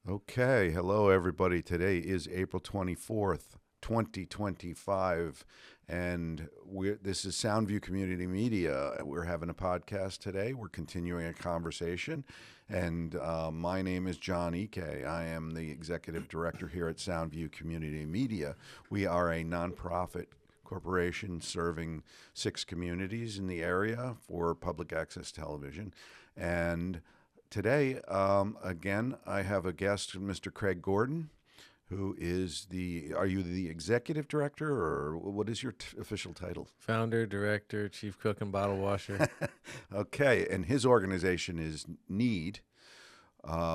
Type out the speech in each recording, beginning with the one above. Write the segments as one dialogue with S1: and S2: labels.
S1: Okay, hello everybody. Today is April 24th, 2025, and this is Soundview Community Media. We're having a podcast today. We're continuing a conversation, and my name is John Ike. I am the executive director here at Soundview Community Media. We are a nonprofit corporation serving 6 communities in the area for public access television, and today, again, I have a guest, Mr. Craig Gordon, who is are you the executive director, or what is your official title?
S2: Founder, director, chief cook, and bottle washer.
S1: Okay, and his organization is NEAD,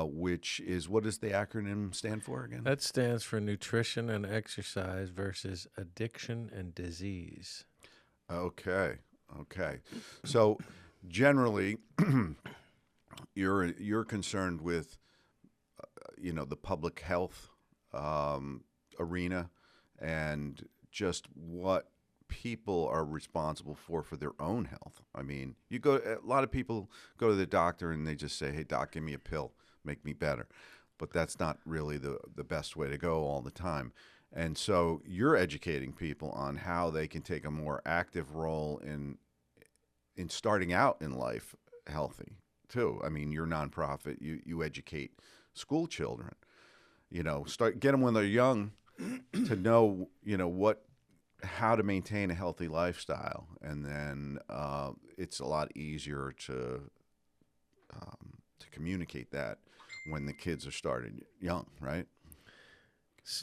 S1: which is, what does the acronym stand for again?
S2: That stands for Nutrition and Exercise versus Addiction and Disease.
S1: Okay. So generally, you're concerned with the public health arena and just what people are responsible for their own health. I mean, a lot of people go to the doctor and they just say, "Hey doc, give me a pill, make me better," but that's not really the best way to go all the time. And so you're educating people on how they can take a more active role in starting out in life healthy too. I mean, your nonprofit, you educate school children, get them when they're young to know, how to maintain a healthy lifestyle. And then it's a lot easier to communicate that when the kids are started young, right?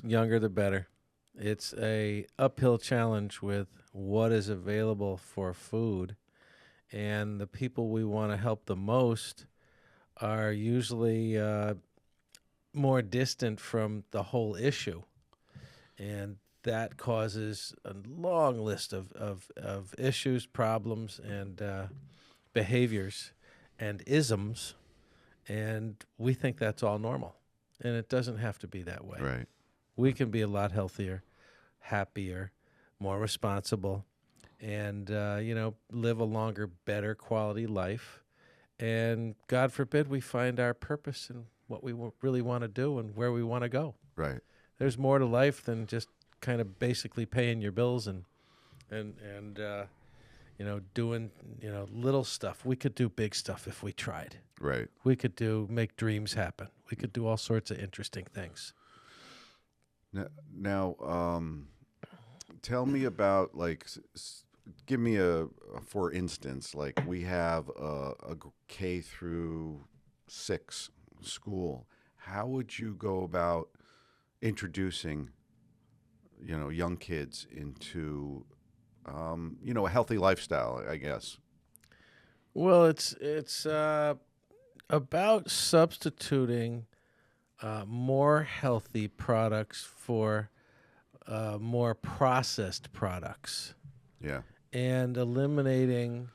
S2: Younger the better. It's a uphill challenge with what is available for food. And the people we want to help the most are usually more distant from the whole issue. And that causes a long list of issues, problems, and behaviors and isms. And we think that's all normal. And it doesn't have to be that way.
S1: Right.
S2: We can be a lot healthier, happier, more responsible, and live a longer, better quality life. And God forbid we find our purpose in what we really want to do and where we want to go.
S1: Right.
S2: There's more to life than just kind of basically paying your bills and doing little stuff. We could do big stuff if we tried.
S1: Right.
S2: We could make dreams happen. We could do all sorts of interesting things.
S1: Now, tell me about, give me for instance, we have a K through 6 school. How would you go about introducing, young kids into, a healthy lifestyle, I guess?
S2: Well, it's about substituting more healthy products for more processed products.
S1: Yeah.
S2: And eliminating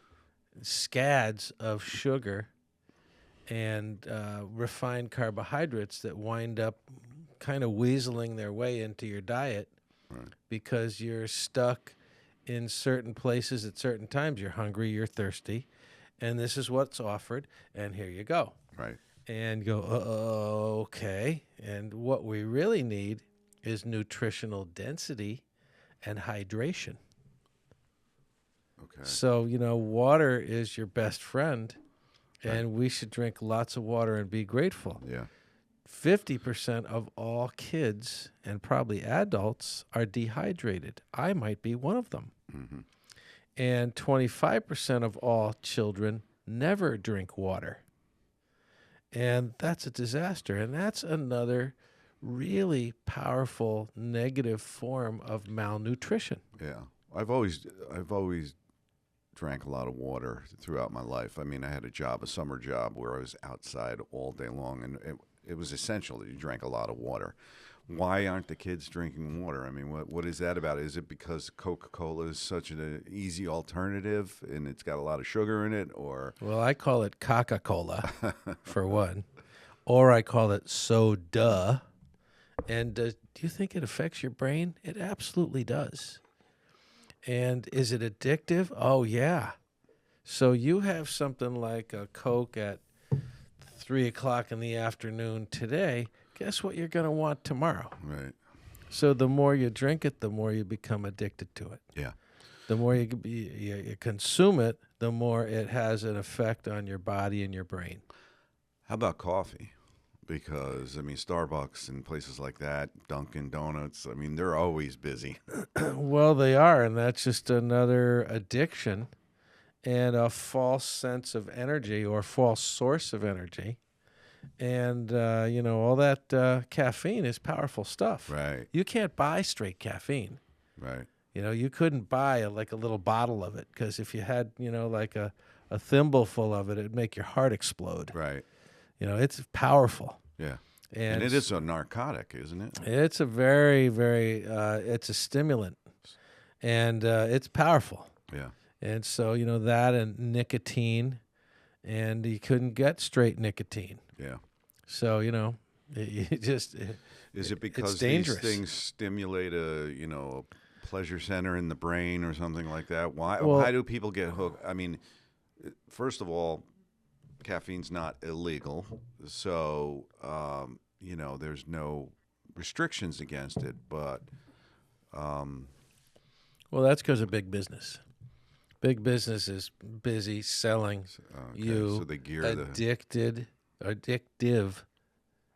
S2: scads of sugar and refined carbohydrates that wind up kind of weaseling their way into your diet.
S1: Right.
S2: Because you're stuck in certain places at certain times. You're hungry, you're thirsty, and this is what's offered, and here you go.
S1: Right.
S2: And go, okay. And what we really need is nutritional density and hydration.
S1: Okay.
S2: So, water is your best friend, and we should drink lots of water and be grateful.
S1: Yeah.
S2: 50% of all kids and probably adults are dehydrated. I might be one of them.
S1: Mm-hmm.
S2: And 25% of all children never drink water. And that's a disaster. And that's another really powerful negative form of malnutrition.
S1: Yeah. I've always drank a lot of water throughout my life. I mean, I had a summer job where I was outside all day long, and it was essential that you drank a lot of water. Why aren't the kids drinking water? I mean, what is that about? Is it because Coca-Cola is such an easy alternative and it's got a lot of sugar in it, or?
S2: Well, I call it Coca-Cola for one, or I call it soda. And do you think it affects your brain? It absolutely does. And is it addictive? Oh, yeah. So you have something like a Coke at 3 o'clock in the afternoon today, guess what you're going to want tomorrow?
S1: Right.
S2: So the more you drink it, the more you become addicted to it.
S1: Yeah.
S2: The more you consume it, the more it has an effect on your body and your brain.
S1: How about coffee? Because, I mean, Starbucks and places like that, Dunkin' Donuts, I mean, they're always busy.
S2: Well, they are, and that's just another addiction and a false sense of energy or false source of energy. And, all that caffeine is powerful stuff.
S1: Right.
S2: You can't buy straight caffeine.
S1: Right.
S2: You couldn't buy a little bottle of it because if you had, like a thimble full of it, it'd make your heart explode.
S1: Right.
S2: It's powerful.
S1: Yeah.
S2: And
S1: it is a narcotic, isn't it?
S2: It's a very, very, it's a stimulant. And it's powerful.
S1: Yeah.
S2: And so, that and nicotine, and you couldn't get straight nicotine.
S1: Yeah.
S2: So, it just
S1: Is it because
S2: it's
S1: these
S2: dangerous.
S1: things stimulate a pleasure center in the brain or something like that? Why do people get hooked? I mean, first of all, caffeine's not illegal, so there's no restrictions against it. But
S2: well, that's because of big business. Big business is busy selling
S1: so they gear
S2: addictive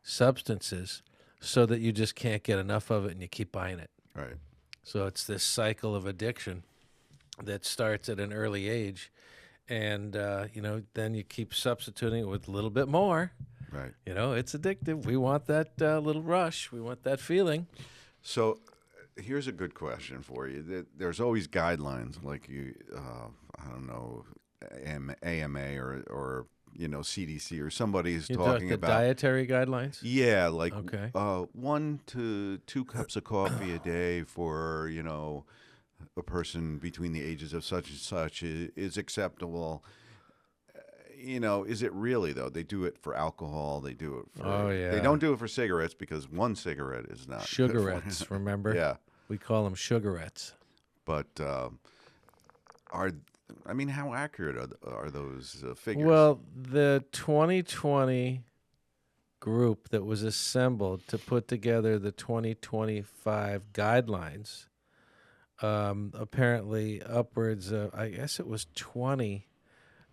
S2: substances so that you just can't get enough of it and you keep buying it.
S1: Right.
S2: So it's this cycle of addiction that starts at an early age, and then you keep substituting it with a little bit more.
S1: Right.
S2: It's addictive. We want that little rush. We want that feeling.
S1: So here's a good question for you. There's always guidelines, like I don't know, AMA or CDC or somebody's talking about
S2: dietary guidelines.
S1: Yeah, like
S2: Okay.
S1: 1 to 2 cups of coffee a day for a person between the ages of such and such is acceptable. Is it really though? They do it for alcohol. They do it for. They don't do it for cigarettes because one cigarette is not
S2: Sugarettes. Remember?
S1: Yeah.
S2: We call them sugarettes.
S1: But how accurate are those figures?
S2: Well, the 2020 group that was assembled to put together the 2025 guidelines, apparently upwards of, I guess it was 20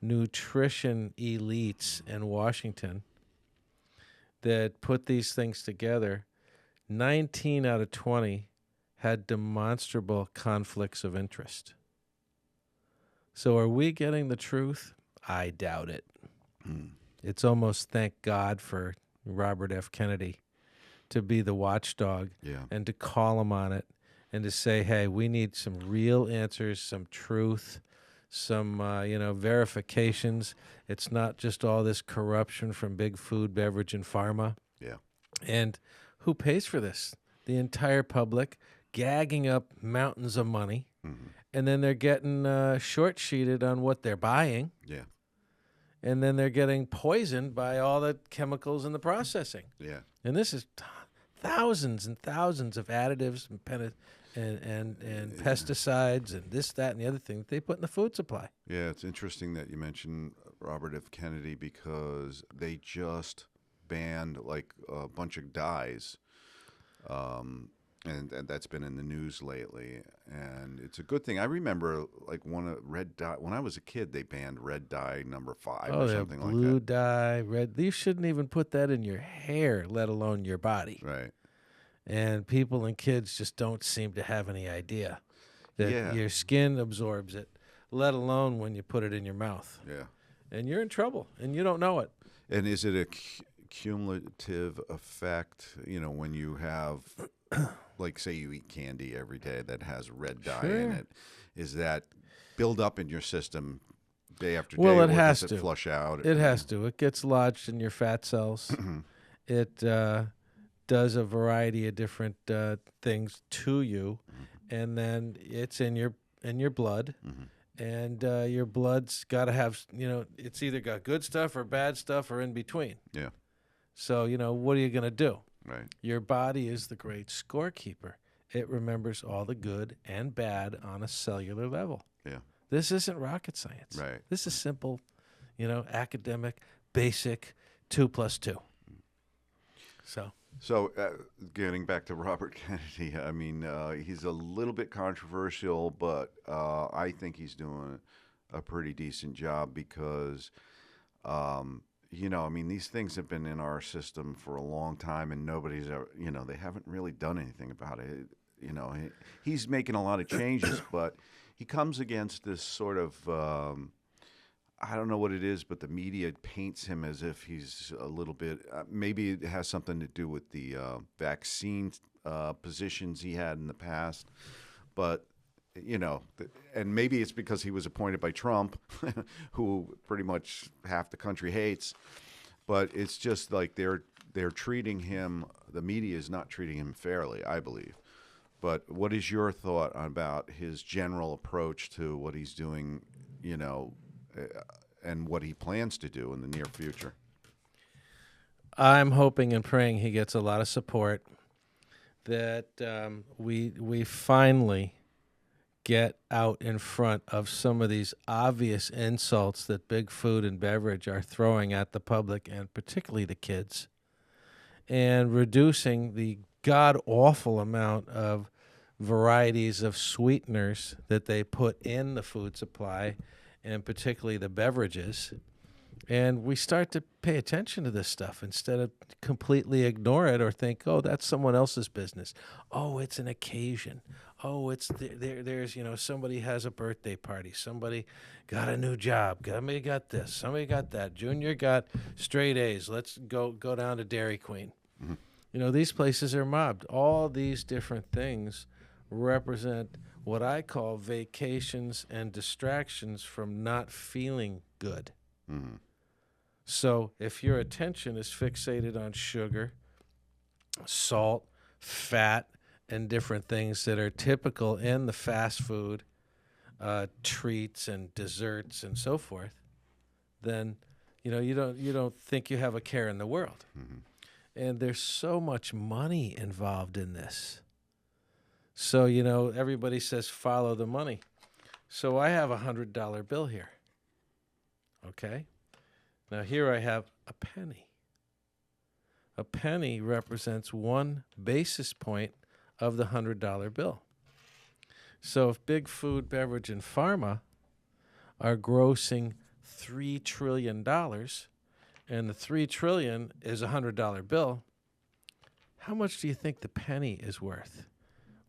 S2: nutrition elites in Washington that put these things together. 19 out of 20 had demonstrable conflicts of interest. So are we getting the truth? I doubt it. It's almost thank God for Robert F. Kennedy to be the watchdog and to call him on it and to say, hey, we need some real answers, some truth, some verifications. It's not just all this corruption from big food, beverage, and pharma.
S1: Yeah.
S2: And who pays for this? The entire public gagging up mountains of money.
S1: Mm-hmm.
S2: And then they're getting short-sheeted on what they're buying.
S1: Yeah.
S2: And then they're getting poisoned by all the chemicals in the processing.
S1: Yeah.
S2: And this is thousands and thousands of additives and pesticides and this, that, and the other thing that they put in the food supply.
S1: Yeah, it's interesting that you mentioned Robert F. Kennedy because they just banned like a bunch of dyes. And that's been in the news lately, and it's a good thing. I remember like red dye when I was a kid. They banned red dye number 5 or something like that.
S2: Blue dye, red. You shouldn't even put that in your hair, let alone your body.
S1: Right.
S2: And people and kids just don't seem to have any idea that your skin absorbs it, let alone when you put it in your mouth.
S1: Yeah.
S2: And you're in trouble, and you don't know it.
S1: And is it a cumulative effect? When you have. Like, say you eat candy every day that has red dye in it. Is that build up in your system day after day?
S2: Well, it
S1: or
S2: has
S1: does
S2: to.
S1: It flush out?
S2: It has to. It gets lodged in your fat cells. It does a variety of different things to you, and then it's in your blood. And your blood's got to have, it's either got good stuff or bad stuff or in between.
S1: Yeah.
S2: So, what are you going to do?
S1: Right.
S2: Your body is the great scorekeeper. It remembers all the good and bad on a cellular level.
S1: Yeah.
S2: This isn't rocket science.
S1: Right.
S2: This is simple, academic, basic 2 + 2.
S1: So, getting back to Robert Kennedy, I mean, he's a little bit controversial, but I think he's doing a pretty decent job because, I mean, these things have been in our system for a long time, and nobody's ever, they haven't really done anything about it. He's making a lot of changes, but he comes against this sort of. I don't know what it is, but the media paints him as if he's a little bit. Maybe it has something to do with the vaccine positions he had in the past, but and maybe it's because he was appointed by Trump, who pretty much half the country hates. But it's just like they're treating him. The media is not treating him fairly, I believe. But what is your thought about his general approach to what he's doing? And what he plans to do in the near future?
S2: I'm hoping and praying he gets a lot of support, that we finally get out in front of some of these obvious insults that big food and beverage are throwing at the public, and particularly the kids, and reducing the god-awful amount of varieties of sweeteners that they put in the food supply, and particularly the beverages. And we start to pay attention to this stuff instead of completely ignore it or think, oh, that's someone else's business. Oh, it's an occasion. Oh, there's somebody has a birthday party. Somebody got a new job. Somebody got this. Somebody got that. Junior got straight A's. Let's go down to Dairy Queen. Mm-hmm. These places are mobbed. All these different things represent what I call vacations and distractions from not feeling good. Mm-hmm. So if your attention is fixated on sugar, salt, fat, and different things that are typical in the fast food treats and desserts and so forth, then you don't think you have a care in the world. Mm-hmm. And there's so much money involved in this. So, everybody says follow the money. So I have a $100 bill here. Okay? Now here I have a penny. A penny represents 1 basis point of the $100 bill. So if big food, beverage, and pharma are grossing $3 trillion, and the $3 trillion is a $100 bill, how much do you think the penny is worth?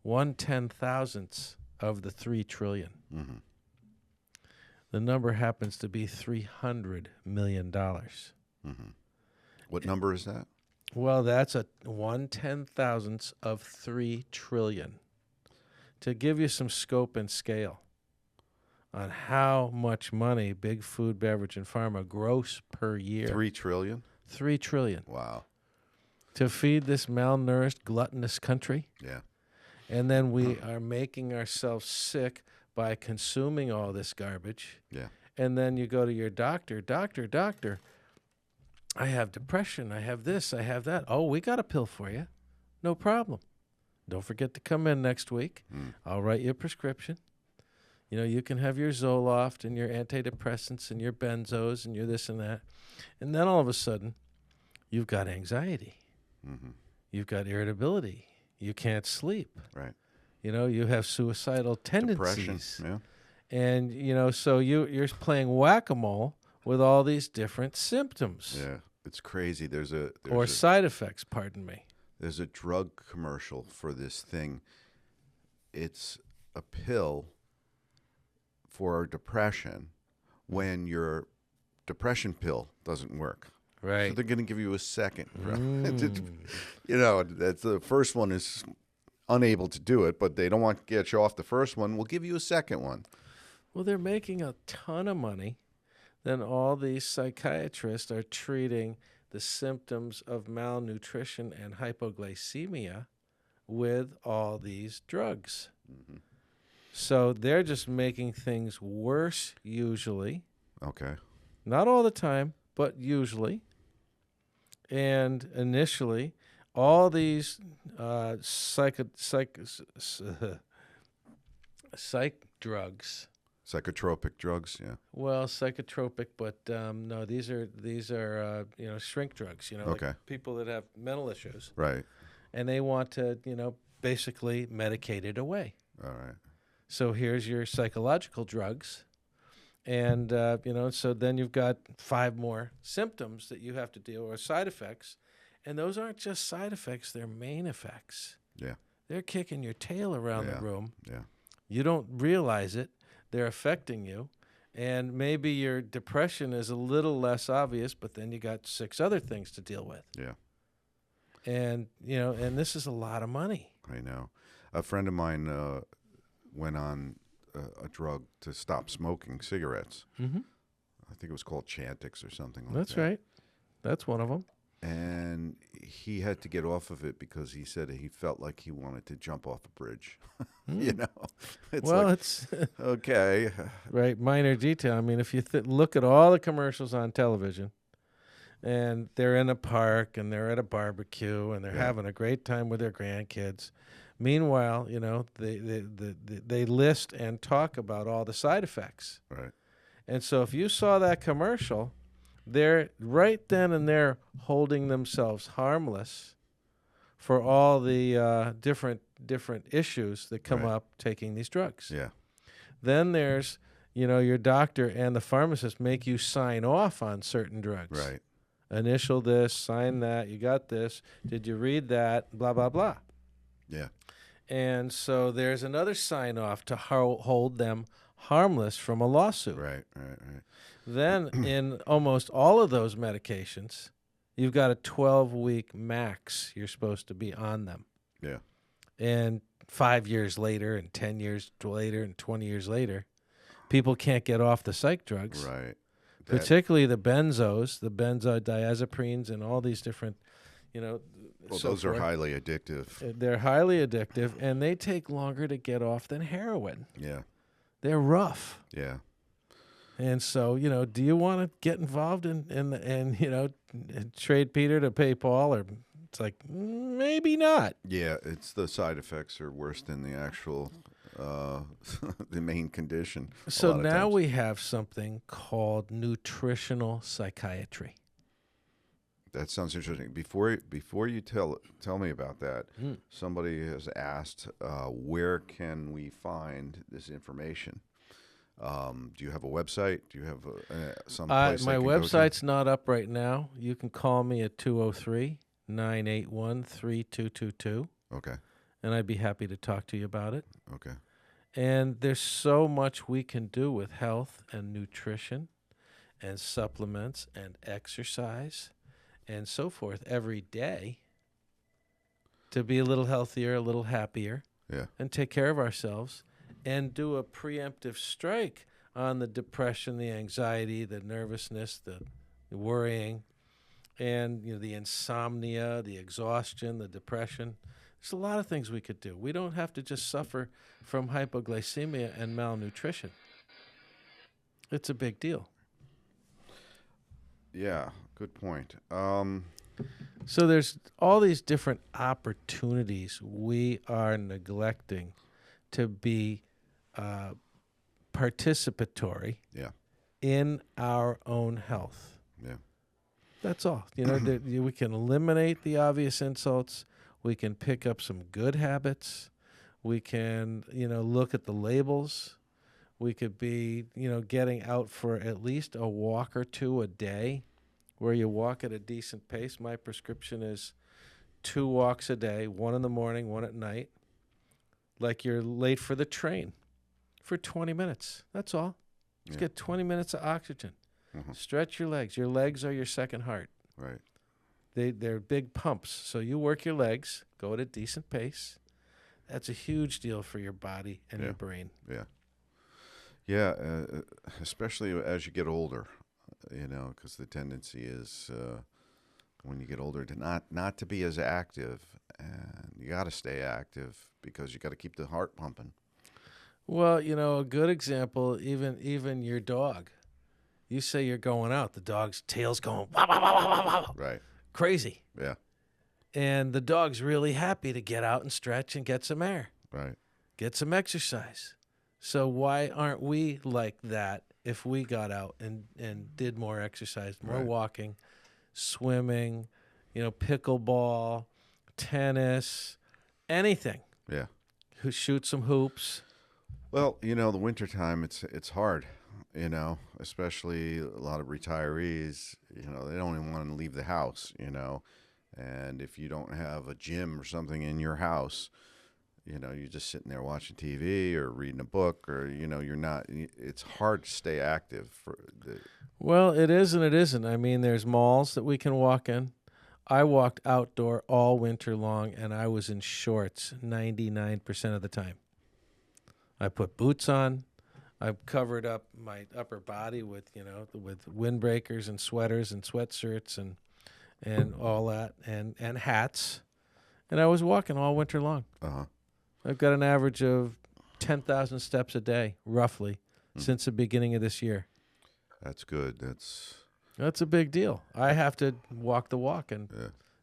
S2: 1/10,000th of the $3 trillion. Mm-hmm. The number happens to be $300 million. Mm-hmm.
S1: What number is that?
S2: Well, that's a 1/10,000th of $3 trillion. To give you some scope and scale on how much money big food, beverage, and pharma gross per year.
S1: $3 trillion?
S2: $3 trillion.
S1: Wow.
S2: To feed this malnourished, gluttonous country.
S1: Yeah.
S2: And then we are making ourselves sick by consuming all this garbage.
S1: Yeah.
S2: And then you go to your doctor, doctor, I have depression, I have this, I have that. Oh, we got a pill for you. No problem. Don't forget to come in next week. I'll write you a prescription. You can have your Zoloft and your antidepressants and your benzos and your this and that. And then all of a sudden, you've got anxiety. Mm-hmm. You've got irritability. You can't sleep.
S1: Right.
S2: You have suicidal tendencies.
S1: Depression, yeah.
S2: And, so you're playing whack-a-mole with all these different symptoms.
S1: Yeah, it's crazy. There's
S2: side effects, pardon me.
S1: There's a drug commercial for this thing. It's a pill for depression when your depression pill doesn't work.
S2: Right.
S1: So they're going to give you a second. That's the first one is unable to do it, but they don't want to get you off the first one. We'll give you a second one.
S2: Well, they're making a ton of money. Then all these psychiatrists are treating the symptoms of malnutrition and hypoglycemia with all these drugs. Mm-hmm. So they're just making things worse usually.
S1: Okay.
S2: Not all the time, but usually. And initially, all these psych drugs
S1: Psychotropic drugs, yeah.
S2: Well, psychotropic, but no, these are shrink drugs.
S1: Okay.
S2: Like people that have mental issues,
S1: Right.
S2: and they want to basically medicate it away.
S1: All right.
S2: So here's your psychological drugs, and so then you've got 5 more symptoms that you have to deal with, side effects, and those aren't just side effects; they're main effects.
S1: Yeah.
S2: They're kicking your tail around the room.
S1: Yeah.
S2: You don't realize it. They're affecting you. And maybe your depression is a little less obvious, but then you got 6 other things to deal with.
S1: Yeah.
S2: And, and this is a lot of money.
S1: I know. A friend of mine went on a drug to stop smoking cigarettes.
S2: Mm-hmm.
S1: I think it was called Chantix or something like
S2: That's
S1: that.
S2: right. That's one of them.
S1: And he had to get off of it because he said he felt like he wanted to jump off a bridge. It's
S2: Well,
S1: like,
S2: it's
S1: okay.
S2: right. Minor detail. I mean, if you look at all the commercials on television, and they're in a park and they're at a barbecue and they're having a great time with their grandkids. Meanwhile, they list and talk about all the side effects.
S1: Right.
S2: And so if you saw that commercial, they're right then and there holding themselves harmless for all the different issues that come up taking these drugs.
S1: Yeah.
S2: Then there's, your doctor and the pharmacist make you sign off on certain drugs.
S1: Right.
S2: Initial this, sign that, you got this, did you read that, blah, blah, blah.
S1: Yeah.
S2: And so there's another sign off to hold them harmless from a lawsuit.
S1: Right.
S2: Then in almost all of those medications, you've got a 12-week max you're supposed to be on them.
S1: Yeah.
S2: And 5 years later and 10 years later and 20 years later, people can't get off the psych drugs.
S1: Right.
S2: Particularly the benzos, the benzodiazeprines and all these different,
S1: Well, those are highly addictive.
S2: They're highly addictive, and they take longer to get off than heroin.
S1: Yeah.
S2: They're rough.
S1: Yeah.
S2: And so, do you want to get involved in trade Peter to pay Paul? Or it's like, maybe not.
S1: Yeah, it's the side effects are worse than the actual, the main condition.
S2: So now we have something called nutritional psychiatry.
S1: That sounds interesting. Before you tell me about that, somebody has asked, where can we find this information? Do you have a website? Do you have some place?
S2: My website's not up right now. You can call me at 203-981-3222.
S1: Okay.
S2: And I'd be happy to talk to you about it.
S1: Okay.
S2: And there's so much we can do with health and nutrition and supplements and exercise and so forth every day to be a little healthier, a little happier, and take care of ourselves and do a preemptive strike on the depression, the anxiety, the nervousness, the worrying, and the insomnia, the exhaustion, the depression. There's a lot of things we could do. We don't have to just suffer from hypoglycemia and malnutrition. It's a big deal.
S1: Yeah, good point.
S2: So there's all these different opportunities we are neglecting to be participatory in our own health.
S1: Yeah.
S2: That's all. We can eliminate the obvious insults. We can pick up some good habits. We can, look at the labels. We could be, getting out for at least a walk or two a day where you walk at a decent pace. My prescription is 2 walks a day, 1 in the morning, 1 at night, like you're late for the train for 20 minutes. That's all. Just get 20 minutes of oxygen. Mm-hmm. Stretch your legs. Your legs are your second heart.
S1: Right.
S2: They're big pumps. So you work your legs, go at a decent pace. That's a huge deal for your body and your brain.
S1: Yeah. Yeah, especially as you get older, because the tendency is when you get older to not to be as active, and you got to stay active because you got to keep the heart pumping.
S2: Well, a good example, even your dog. You say you're going out, the dog's tail's going wah, wah, wah, wah, wah,
S1: right,
S2: crazy.
S1: Yeah,
S2: and the dog's really happy to get out and stretch and get some air,
S1: right,
S2: get some exercise. So why aren't we like that if we got out and did more exercise, more
S1: Right.
S2: walking, swimming, pickleball, tennis, anything?
S1: Yeah.
S2: Who shoot some hoops?
S1: Well, the wintertime, it's hard, especially a lot of retirees, they don't even want to leave the house, and if you don't have a gym or something in your house, you're just sitting there watching TV or reading a book, or, you're not, it's hard to stay active
S2: Well, it is and it isn't. I mean, there's malls that we can walk in. I walked outdoor all winter long, and I was in shorts 99% of the time. I put boots on. I covered up my upper body with windbreakers and sweaters and sweatshirts and all that and hats. And I was walking all winter long.
S1: Uh-huh.
S2: I've got an average of 10,000 steps a day, roughly, since the beginning of this year.
S1: That's good.
S2: That's a big deal. I have to walk the walk and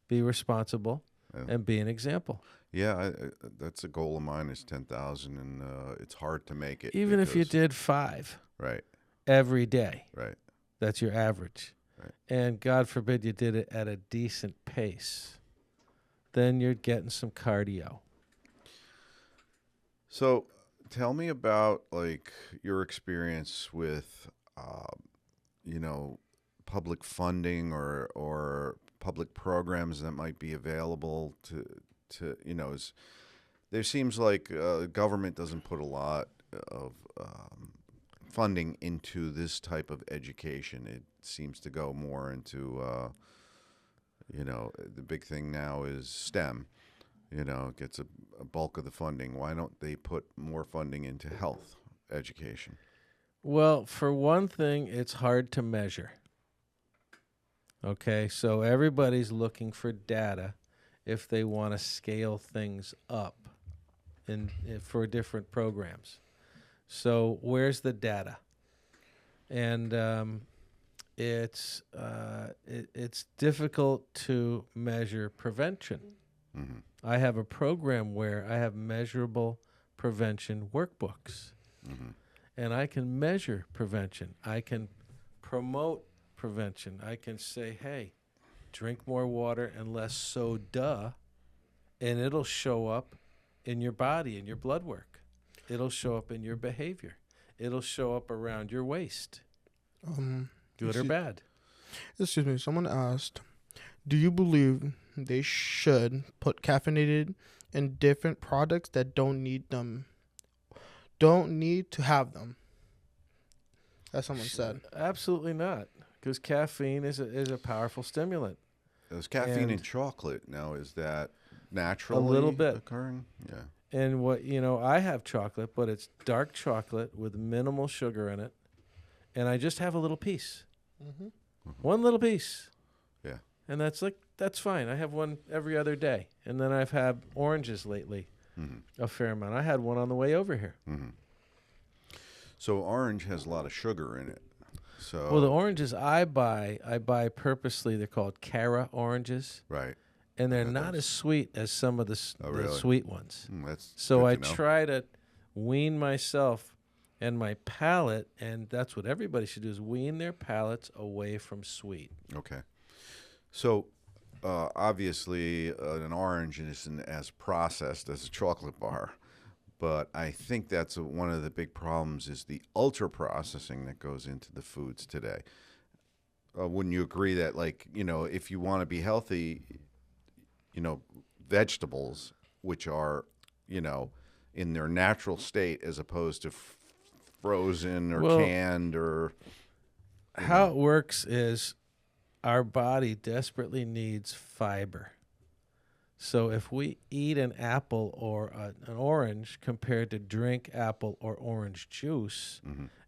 S2: be responsible and be an example.
S1: Yeah, that's a goal of mine, is 10,000, and it's hard to make it.
S2: Even if you did 5
S1: right
S2: every day,
S1: right,
S2: that's your average.
S1: Right.
S2: And God forbid you did it at a decent pace, then you're getting some cardio.
S1: So tell me about your experience with public funding or public programs that might be available to there seems like government doesn't put a lot of funding into this type of education. It seems to go more into the big thing now is STEM. It gets a bulk of the funding. Why don't they put more funding into health education?
S2: Well, for one thing, it's hard to measure. Okay, so everybody's looking for data if they want to scale things up for different programs. So where's the data? And it's difficult to measure prevention.
S1: Mm-hmm.
S2: I have a program where I have measurable prevention workbooks.
S1: Mm-hmm.
S2: And I can measure prevention. I can promote prevention. I can say, hey, drink more water and less soda, and it'll show up in your body, in your blood work. It'll show up in your behavior. It'll show up around your waist. Good or bad.
S3: Excuse me. Someone asked, do you believe they should put caffeinated in different products that don't need to have them? As someone said.
S2: Absolutely not, because caffeine is a powerful stimulant.
S1: There's caffeine in chocolate. Now, is that naturally
S2: a little bit
S1: occurring? Yeah.
S2: And I have chocolate, but it's dark chocolate with minimal sugar in it, and I just have a little piece.
S3: Mm-hmm.
S2: One little piece.
S1: Yeah.
S2: And that's fine. I have one every other day. And then I've had oranges lately, a fair amount. I had one on the way over here.
S1: Mm-hmm. So orange has a lot of sugar in it. So
S2: Well, the oranges I buy purposely. They're called Cara oranges.
S1: right.
S2: And they're not as sweet as some of the
S1: really?
S2: sweet ones.
S1: That's
S2: So
S1: good
S2: I
S1: to know.
S2: try to wean myself and my palate, and that's what everybody should do, is wean their palates away from sweet.
S1: Okay. So obviously an orange isn't as processed as a chocolate bar, but I think that's one of the big problems is the ultra processing that goes into the foods today. Wouldn't you agree that, if you want to be healthy, vegetables, which are, in their natural state as opposed to frozen or canned or...
S2: How it works is our body desperately needs fiber. So if we eat an apple or an orange compared to drink apple or orange juice,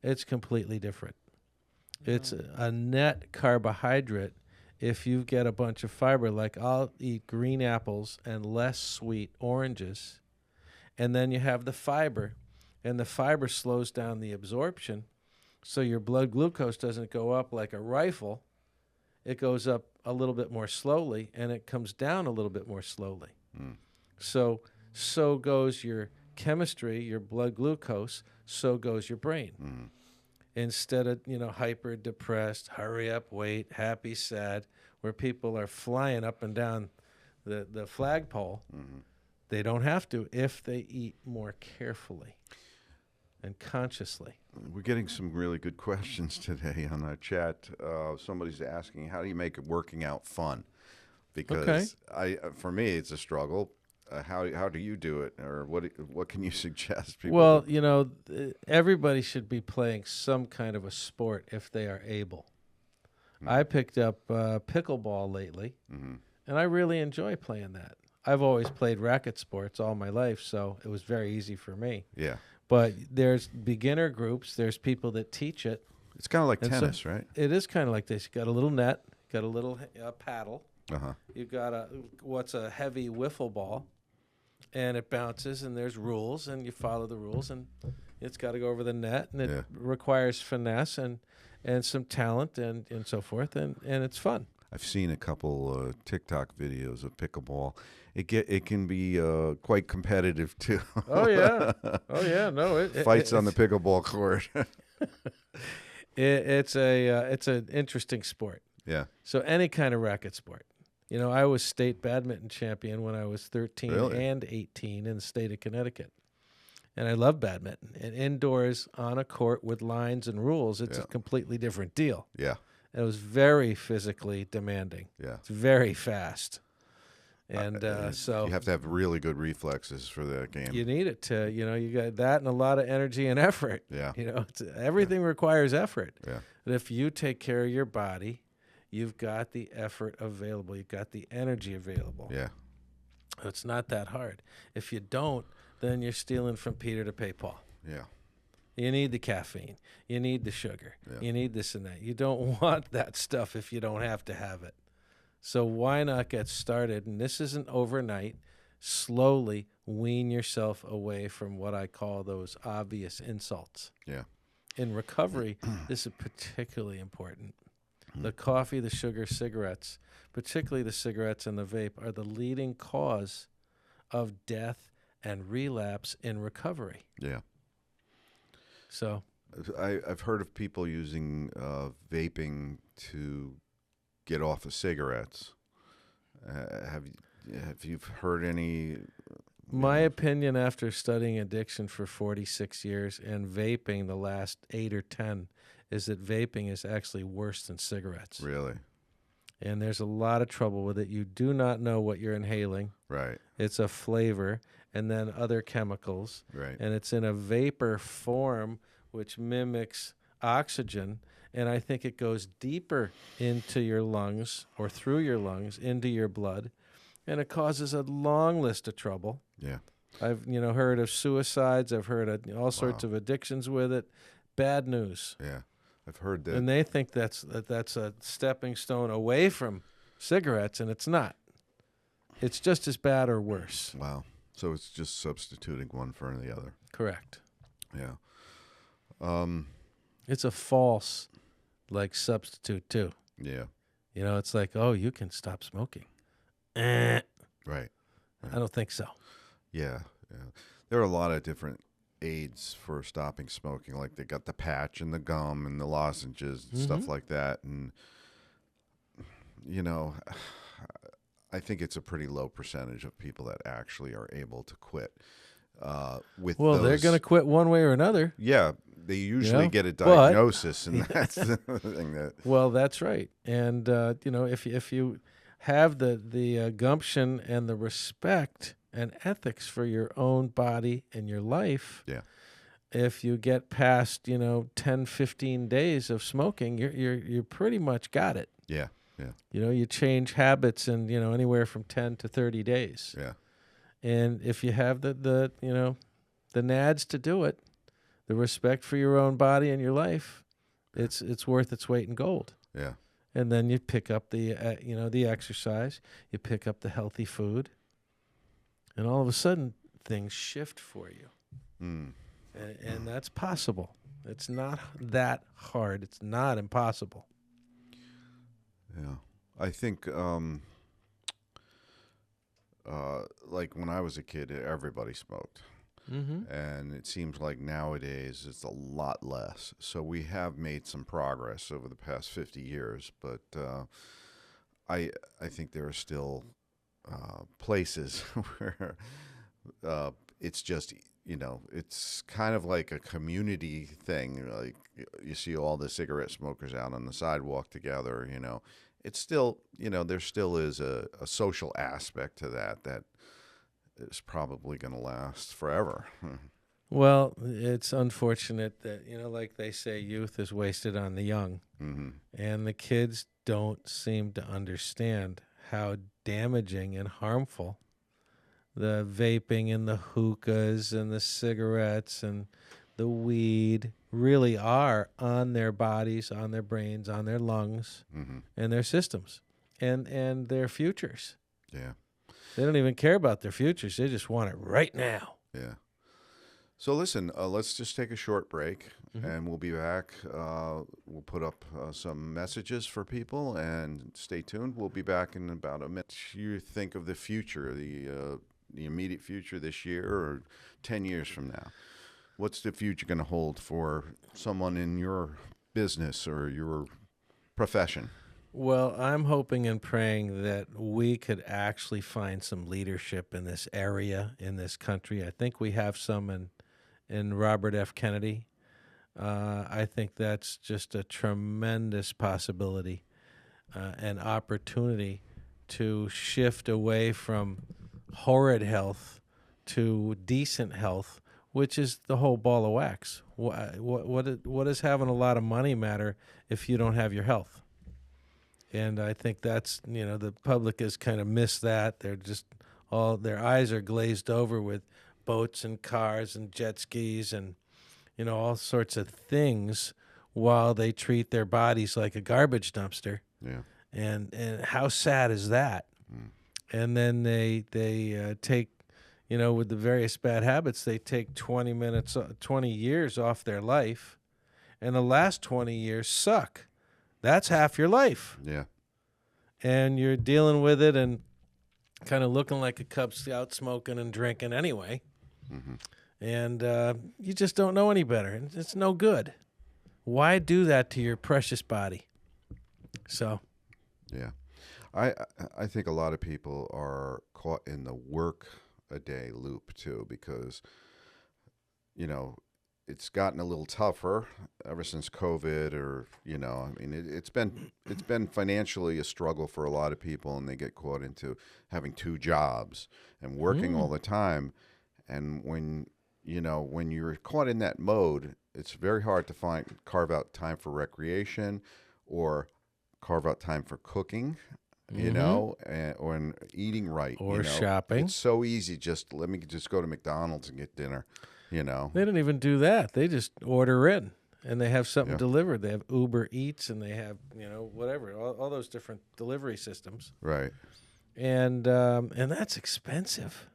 S2: it's completely different. It's a net carbohydrate. If you get a bunch of fiber, like I'll eat green apples and less sweet oranges, and then you have the fiber, and the fiber slows down the absorption, so your blood glucose doesn't go up like a rifle. It goes up a little bit more slowly, and it comes down a little bit more slowly. So goes your chemistry, your blood glucose, so goes your brain.
S1: Mm.
S2: Instead of, hyper depressed, hurry up, wait, happy, sad, where people are flying up and down the flagpole,
S1: Mm-hmm.
S2: they don't have to if they eat more carefully and consciously.
S1: We're getting some really good questions today on our chat. Somebody's asking, how do you make working out fun? Because for me, it's a struggle. How do you do it, or what can you suggest people?
S2: Well,
S1: do?
S2: everybody should be playing some kind of a sport if they are able. I picked up pickleball lately, and I really enjoy playing that. I've always played racket sports all my life, so it was very easy for me.
S1: Yeah.
S2: But there's beginner groups. There's people that teach it.
S1: It's kind of like
S2: And so-
S1: tennis, right?
S2: It is kind of like this. You got a little net, got a little paddle.
S1: Uh-huh.
S2: You got what's a heavy wiffle ball, and it bounces, and there's rules, and you follow the rules, and it's got to go over the net, and it requires finesse and some talent and so forth, and it's fun.
S1: I've seen a couple TikTok videos of pickleball. It can be quite competitive too.
S2: Oh yeah, no,
S1: Fights on the pickleball court.
S2: it's an interesting sport.
S1: Yeah.
S2: So any kind of racket sport. I was state badminton champion when I was 13
S1: Really?
S2: and 18 in the state of Connecticut. And I love badminton. And indoors on a court with lines and rules, it's a completely different deal.
S1: Yeah.
S2: It was very physically demanding.
S1: Yeah.
S2: It's very fast. And so
S1: you have to have really good reflexes for that game.
S2: you need it to, you got that and a lot of energy and effort.
S1: Yeah.
S2: Everything requires effort.
S1: Yeah.
S2: But if you take care of your body, you've got the effort available. You've got the energy available.
S1: Yeah.
S2: It's not that hard. If you don't, then you're stealing from Peter to pay Paul.
S1: Yeah.
S2: You need the caffeine. You need the sugar.
S1: Yeah.
S2: You need this and that. You don't want that stuff if you don't have to have it. So why not get started? And this isn't overnight. Slowly wean yourself away from what I call those obvious insults.
S1: Yeah.
S2: In recovery, this is particularly important. The coffee, the sugar, cigarettes, particularly the cigarettes and the vape, are the leading cause of death and relapse in recovery.
S1: Yeah.
S2: So
S1: I've heard of people using vaping to get off of cigarettes. Have you heard any?
S2: my opinion after studying addiction for 46 years and vaping the last 8 or 10 is that vaping is actually worse than cigarettes.
S1: Really?
S2: And there's a lot of trouble with it. You do not know what you're inhaling.
S1: Right.
S2: It's a flavor and then other chemicals.
S1: Right.
S2: And it's in a vapor form which mimics oxygen. And I think it goes deeper into your lungs or through your lungs into your blood. And it causes a long list of trouble.
S1: Yeah.
S2: I've heard of suicides. I've heard of all sorts of addictions with it. Bad news.
S1: Yeah. I've heard that.
S2: And they think that's a stepping stone away from cigarettes, and it's not. It's just as bad or worse.
S1: Wow. So it's just substituting one for the other.
S2: Correct.
S1: Yeah.
S2: It's a false, substitute, too.
S1: Yeah.
S2: It's like, oh, you can stop smoking.
S1: Right.
S2: I don't think so.
S1: Yeah. Yeah. There are a lot of different aids for stopping smoking. Like they got the patch and the gum and the lozenges and stuff like that. And, I think it's a pretty low percentage of people that actually are able to quit.
S2: They're going to quit one way or another.
S1: Yeah. They usually get a
S2: But-
S1: diagnosis, and that's the thing that.
S2: Well, that's right. And, if you have the gumption and the respect and ethics for your own body and your life,
S1: Yeah.
S2: if you get past, 10, 15 days of smoking, you're pretty much got it.
S1: Yeah. Yeah.
S2: You change habits in, anywhere from 10 to 30 days.
S1: Yeah.
S2: And if you have the NEADs to do it, the respect for your own body and your life, it's worth its weight in gold.
S1: Yeah.
S2: And then you pick up the exercise, you pick up the healthy food, and all of a sudden things shift for you. And that's possible. It's not that hard. It's not impossible.
S1: Yeah. I think, like when I was a kid, everybody smoked. And it seems like nowadays it's a lot less. So we have made some progress over the past 50 years, but I think there are still places where it's just, it's kind of like a community thing. Like you see all the cigarette smokers out on the sidewalk together, It's still, there still is a social aspect to that is probably going to last forever.
S2: Well, it's unfortunate that, like they say, youth is wasted on the young. And the kids don't seem to understand how damaging and harmful the vaping and the hookahs and the cigarettes and the weed really are on their bodies, on their brains, on their lungs, and their systems and their futures.
S1: Yeah.
S2: They don't even care about their futures. They just want it right now.
S1: Yeah. So listen, let's just take a short break, and we'll be back. We'll put up some messages for people, and stay tuned. We'll be back in about a minute. You think of the future, the immediate future this year or 10 years from now. What's the future going to hold for someone in your business or your profession?
S2: Well, I'm hoping and praying that we could actually find some leadership in this area, in this country. I think we have some in Robert F. Kennedy. I think that's just a tremendous possibility and opportunity to shift away from horrid health to decent health, which is the whole ball of wax. What does having a lot of money matter if you don't have your health? And I think that's, the public has kind of missed that. They're just their eyes are glazed over with boats and cars and jet skis and, all sorts of things while they treat their bodies like a garbage dumpster.
S1: Yeah.
S2: And how sad is that? And then they take, with the various bad habits, they take 20 years off their life, and the last 20 years suck. That's half your life.
S1: Yeah.
S2: And you're dealing with it and kind of looking like a Cub Scout, smoking and drinking anyway. And you just don't know any better. It's no good. Why do that to your precious body? So.
S1: Yeah. I think a lot of people are caught in the work-a-day loop, too, because, it's gotten a little tougher ever since COVID, or it's been financially a struggle for a lot of people, and they get caught into having two jobs and working all the time. And when you're caught in that mode, it's very hard to carve out time for recreation or carve out time for cooking, or eating right,
S2: or shopping.
S1: It's so easy. Let me go to McDonald's and get dinner. They
S2: don't even do that. They just order in, and they have something delivered. They have Uber Eats, and they have whatever, all those different delivery systems.
S1: Right.
S2: And that's expensive.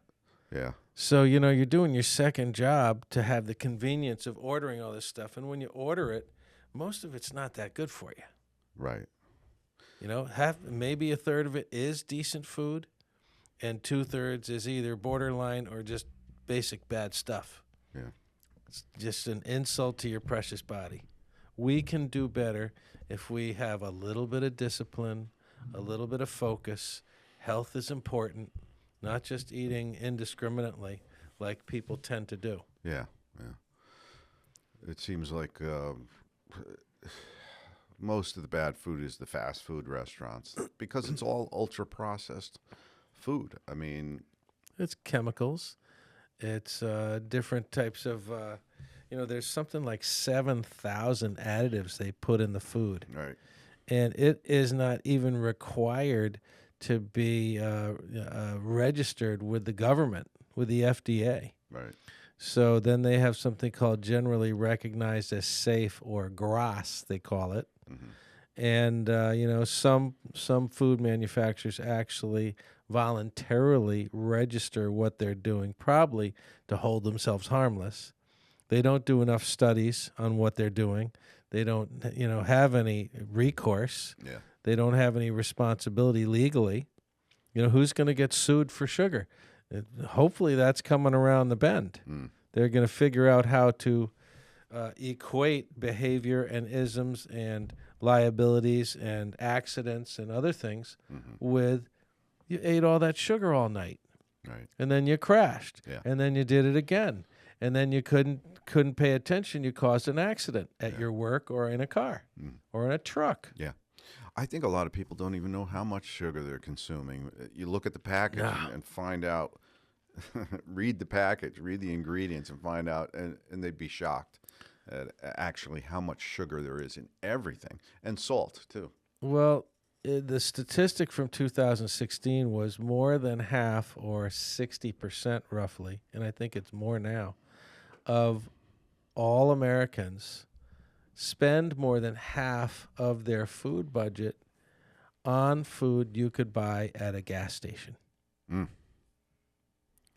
S1: Yeah.
S2: So you're doing your second job to have the convenience of ordering all this stuff, and when you order it, most of it's not that good for you.
S1: Right.
S2: Maybe a third of it is decent food, and 2/3 is either borderline or just basic bad stuff.
S1: Yeah.
S2: It's just an insult to your precious body. We can do better if we have a little bit of discipline, a little bit of focus. Health is important, not just eating indiscriminately like people tend to do.
S1: Yeah, yeah. It seems like most of the bad food is the fast food restaurants because it's all ultra-processed food. I mean,
S2: it's chemicals. It's different types of, there's something like 7,000 additives they put in the food.
S1: Right.
S2: And it is not even required to be registered with the government, with the FDA.
S1: Right.
S2: So then they have something called generally recognized as safe, or GRAS, they call it. And, some food manufacturers actually voluntarily register what they're doing, probably to hold themselves harmless. They don't do enough studies on what they're doing. They don't, have any recourse.
S1: Yeah.
S2: They don't have any responsibility legally. Who's going to get sued for sugar? Hopefully that's coming around the bend. They're going to figure out how to equate behavior and isms and liabilities and accidents and other things with you ate all that sugar all night.
S1: Right.
S2: And then you crashed.
S1: Yeah.
S2: And then you did it again. And then you couldn't pay attention. You caused an accident at your work or in a car or in a truck.
S1: Yeah. I think a lot of people don't even know how much sugar they're consuming. You look at the package and find out, read the package, read the ingredients and find out, and they'd be shocked at actually how much sugar there is in everything. And salt, too.
S2: Well, the statistic from 2016 was more than half, or 60% roughly, and I think it's more now, of all Americans spend more than half of their food budget on food you could buy at a gas station.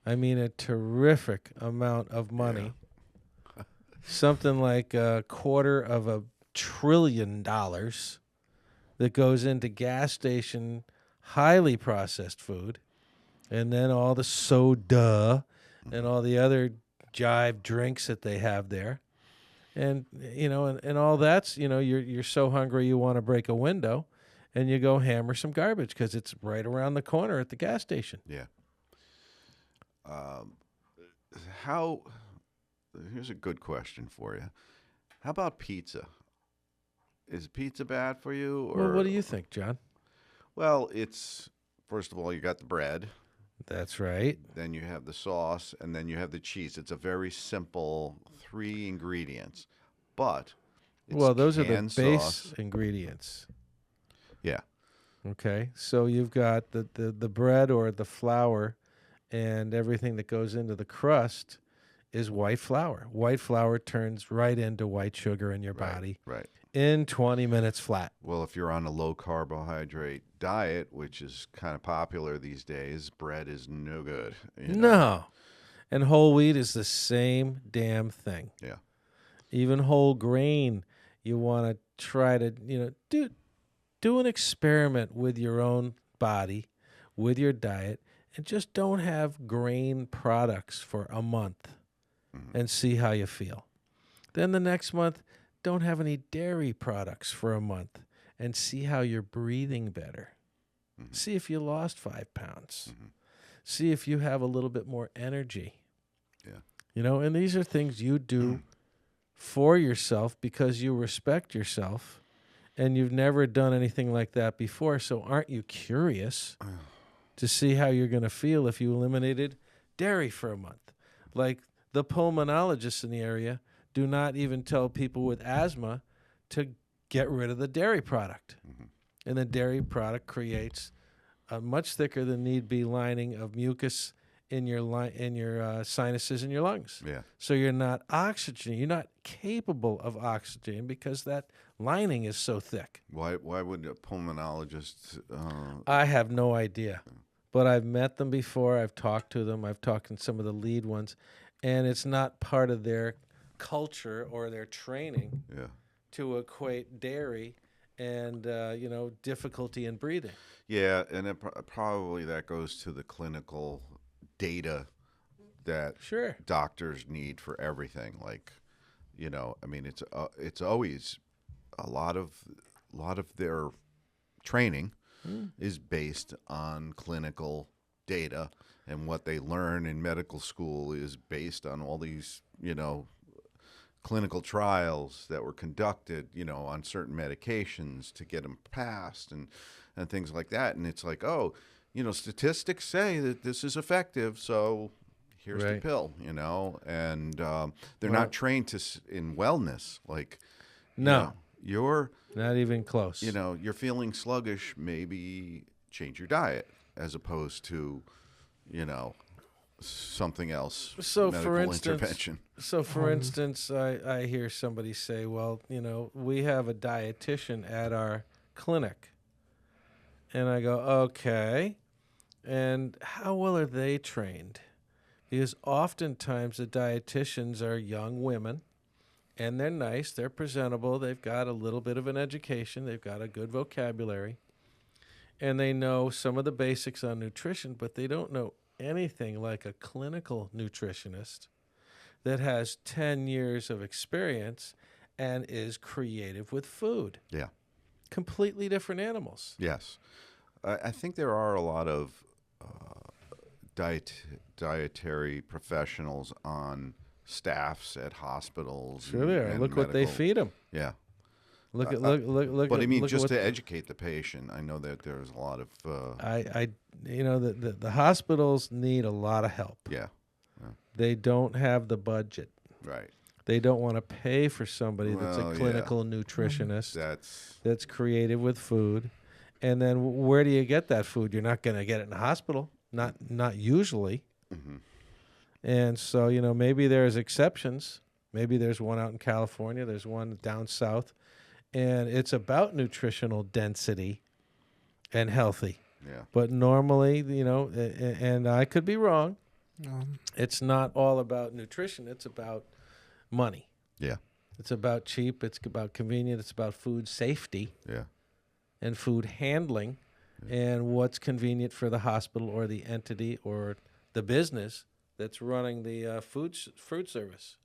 S2: I mean, a terrific amount of money. Yeah. Something like $250 billion that goes into gas station highly processed food, and then all the soda and all the other jive drinks that they have there. And, and all that's, you're so hungry you want to break a window, and you go hammer some garbage because it's right around the corner at the gas station.
S1: Yeah. Here's a good question for you. How about pizza? Is pizza bad for you? Or,
S2: well, what do you think, John?
S1: Well, it's, first of all, you got the bread.
S2: That's right.
S1: Then you have the sauce, and then you have the cheese. It's a very simple 3 ingredients, but it's
S2: those are the base
S1: sauce.
S2: Ingredients.
S1: Yeah.
S2: Okay, so you've got the bread or the flour, and everything that goes into the crust is white flour. White flour turns right into white sugar in your body.
S1: Right.
S2: In 20 minutes flat.
S1: Well, if you're on a low carbohydrate diet, which is kind of popular these days, bread is no good.
S2: No. And whole wheat is the same damn thing.
S1: Yeah.
S2: Even whole grain, you want to try to, do an experiment with your own body, with your diet, and just don't have grain products for a month and see how you feel. Then the next month, don't have any dairy products for a month and see how you're breathing better. See if you lost 5 pounds. See if you have a little bit more energy.
S1: Yeah.
S2: And these are things you do for yourself because you respect yourself, and you've never done anything like that before. So aren't you curious to see how you're going to feel if you eliminated dairy for a month? Like the pulmonologists in the area do not even tell people with asthma to get rid of the dairy product. And the dairy product creates a much thicker than need be lining of mucus in your sinuses and your lungs.
S1: Yeah.
S2: So you're not oxygenating. You're not capable of oxygen because that lining is so thick.
S1: Why would a pulmonologist?
S2: I have no idea, but I've met them before. I've talked to them. I've talked to some of the lead ones, and it's not part of their culture or their training to equate dairy and difficulty in breathing.
S1: Yeah, and probably that goes to the clinical data that doctors need for everything. Like, I mean, it's always a lot of their training is based on clinical data, and what they learn in medical school is based on all these, clinical trials that were conducted, on certain medications to get them passed and things like that. And it's like, statistics say that this is effective, so here's the pill, and they're not trained in wellness. Like, you're
S2: not even close.
S1: You're feeling sluggish, maybe change your diet as opposed to, something else.
S2: So for
S1: instance,
S2: I hear somebody say, well, we have a dietitian at our clinic. And I go, okay. And how well are they trained? Because oftentimes the dietitians are young women, and they're nice, they're presentable, they've got a little bit of an education, they've got a good vocabulary, and they know some of the basics on nutrition, but they don't know anything like a clinical nutritionist that has 10 years of experience and is creative with food.
S1: Yeah.
S2: Completely different animals.
S1: Yes. I think there are a lot of dietary professionals on staffs at hospitals.
S2: Sure they are.
S1: and
S2: Look what they
S1: medical-
S2: feed them.
S1: Yeah.
S2: Look at
S1: But I mean,
S2: look at
S1: just
S2: what
S1: to educate the patient, I know that there's a lot of
S2: the hospitals need a lot of help.
S1: yeah,
S2: They don't have the budget.
S1: right.
S2: They don't want to pay for somebody that's
S1: Well,
S2: a
S1: yeah.
S2: clinical nutritionist
S1: That's
S2: creative with food. And then where do you get that food? You're not going to get it in the hospital. Not usually.
S1: mhm.
S2: And so, maybe there's exceptions. Maybe there's one out in California. There's one down south. And it's about nutritional density and healthy.
S1: Yeah.
S2: But normally, and I could be wrong, it's not all about nutrition. It's about money.
S1: Yeah.
S2: It's about cheap. It's about convenient. It's about food safety
S1: Yeah.
S2: and food handling and what's convenient for the hospital or the entity or the business that's running the food service.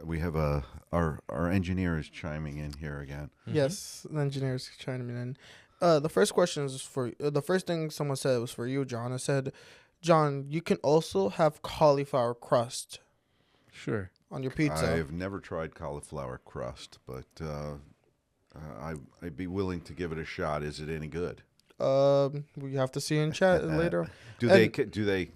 S1: We have our engineer is chiming in here again.
S3: Yes, the engineer's chiming in. The first question is the first thing someone said was for you, John. It said, John, you can also have cauliflower crust
S2: Sure.
S3: on your pizza.
S1: I've never tried cauliflower crust, but I'd be willing to give it a shot. Is it any good?
S3: We have to see in chat later.
S1: Do
S3: And
S1: they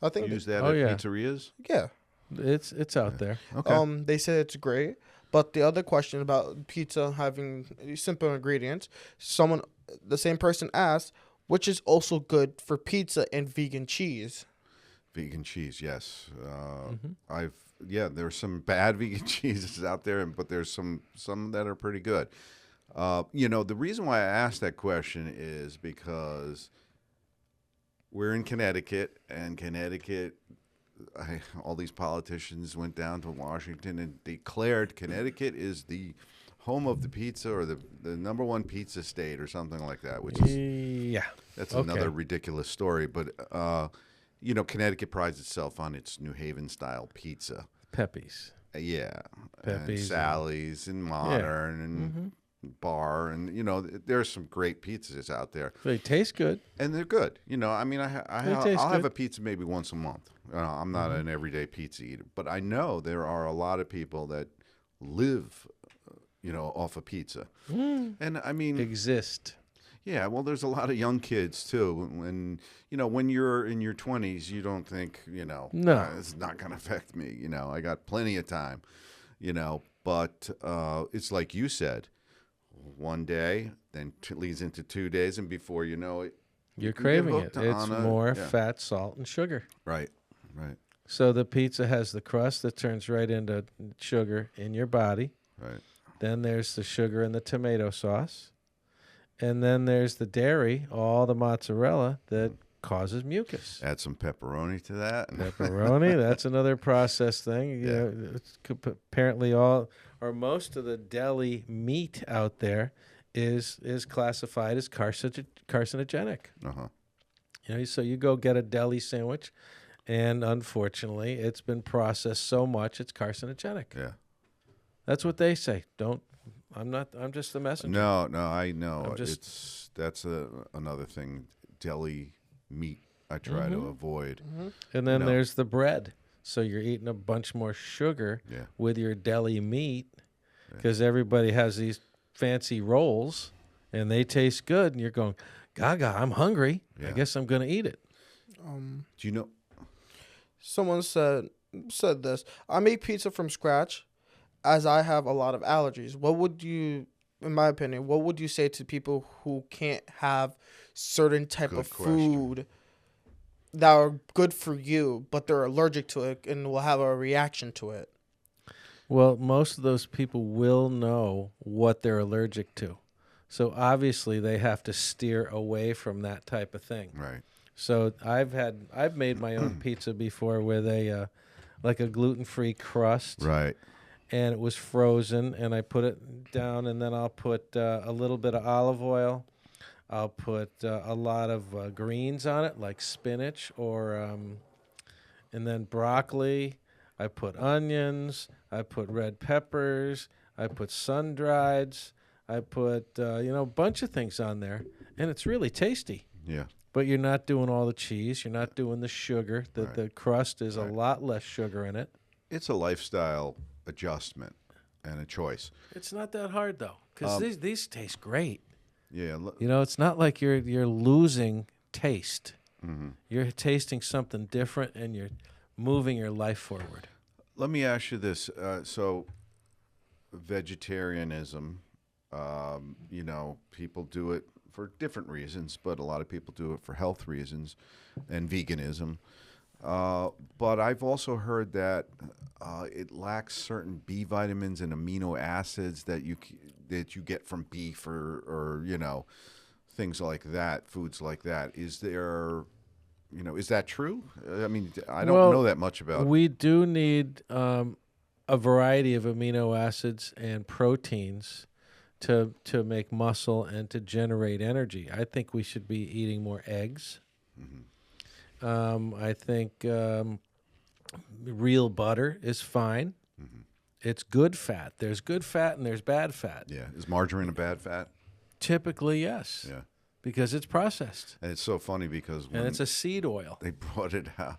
S3: I think
S1: use that
S2: Oh,
S1: at
S2: yeah.
S1: pizzerias?
S3: yeah.
S2: It's out there.
S1: Okay.
S3: They said it's great. But the other question about pizza having simple ingredients, the same person asked, which is also good for pizza and vegan cheese.
S1: Vegan cheese, yes. There's some bad vegan cheeses out there, but there's some that are pretty good. The reason why I asked that question is because we're in Connecticut, and all these politicians went down to Washington and declared Connecticut is the home of the pizza, or the number one pizza state, or something like that, which is that's
S2: Okay.
S1: another ridiculous story. But Connecticut prides itself on its New Haven style pizza.
S2: Pepe's.
S1: Yeah,
S2: Pepe's
S1: and Sally's and Modern and Bar, and there's some great pizzas out there,
S2: They taste good.
S1: and they're good. I'll
S2: taste
S1: have
S2: good.
S1: a pizza maybe once a month. I'm not an everyday pizza eater, but I know there are a lot of people that live, off of pizza, and I mean,
S2: Exist.
S1: yeah. Well, there's a lot of young kids too, and when you're in your 20s, you don't think,
S2: No.
S1: It's not going to affect me. I got plenty of time, but it's like you said, one day, then leads into 2 days, and before you know it,
S2: You're
S1: you can get
S2: craving it.
S1: hooked
S2: It's
S1: on
S2: more
S1: yeah.
S2: fat, salt, and sugar.
S1: Right.
S2: So the pizza has the crust that turns right into sugar in your body.
S1: Right.
S2: Then there's the sugar and the tomato sauce. And then there's the dairy, all the mozzarella that causes mucus.
S1: Add some pepperoni to that.
S2: Pepperoni, that's another processed thing.
S1: Yeah.
S2: Apparently most of the deli meat out there is classified as carcinogenic.
S1: Uh-huh.
S2: So you go get a deli sandwich, and unfortunately, it's been processed so much it's carcinogenic.
S1: Yeah.
S2: That's what they say. I'm just the messenger.
S1: No, I know. That's another thing. Deli meat I try to avoid.
S2: And then
S1: No.
S2: there's the bread. So you're eating a bunch more sugar
S1: Yeah.
S2: with your deli meat because everybody has these fancy rolls and they taste good. And you're going, Gaga, I'm hungry. I
S1: Yeah.
S2: guess I'm going to eat it.
S1: Do you know?
S3: Someone said this. I make pizza from scratch, as I have a lot of allergies. What would you, in my opinion, what would you say to people who can't have certain type
S1: Good
S3: of
S1: question.
S3: food that are good for you, but they're allergic to it and will have a reaction to it?
S2: Well, most of those people will know what they're allergic to. So obviously they have to steer away from that type of thing.
S1: Right.
S2: So I've made my own pizza before with a gluten-free crust.
S1: Right.
S2: And it was frozen, and I put it down, and then I'll put a little bit of olive oil. I'll put a lot of greens on it, like spinach or and then broccoli. I put onions. I put red peppers. I put sun-drieds. I put, a bunch of things on there, and it's really tasty.
S1: Yeah.
S2: But you're not doing all the cheese. You're not doing the sugar.
S1: Right.
S2: The crust is a
S1: Right.
S2: lot less sugar in it.
S1: It's a lifestyle adjustment and a choice.
S2: It's not that hard, though, because these taste great.
S1: Yeah.
S2: It's not like you're losing taste.
S1: Mm-hmm.
S2: You're tasting something different, and you're moving your life forward.
S1: Let me ask you this. So, vegetarianism, people do it for different reasons, but a lot of people do it for health reasons, and veganism. But I've also heard that it lacks certain B vitamins and amino acids that you get from beef or things like that, foods like that. Is that true? I mean, I don't know that much about it.
S2: We do need a variety of amino acids and proteins to make muscle and to generate energy. I think we should be eating more eggs.
S1: Mm-hmm.
S2: I think real butter is fine.
S1: Mm-hmm.
S2: It's good fat. There's good fat and there's bad fat.
S1: Yeah. Is margarine a bad fat?
S2: Typically, yes.
S1: Yeah.
S2: Because it's processed.
S1: And it's so funny because when
S2: And it's a seed oil.
S1: they brought it out,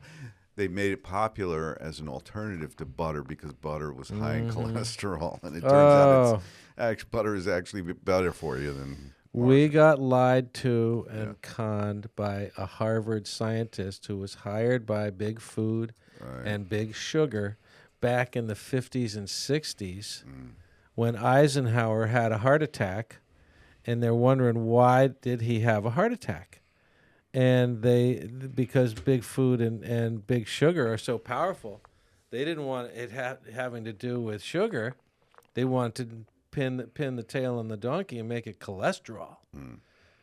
S1: they made it popular as an alternative to butter because butter was high in cholesterol. And it turns out butter is actually better for you than
S2: we got lied to and conned by a Harvard scientist who was hired by Big Food and Big Sugar back in the 50s and 60s when Eisenhower had a heart attack, and they're wondering why did he have a heart attack? And because Big Food and Big Sugar are so powerful, they didn't want it having to do with sugar. They wanted to pin the tail on the donkey and make it cholesterol.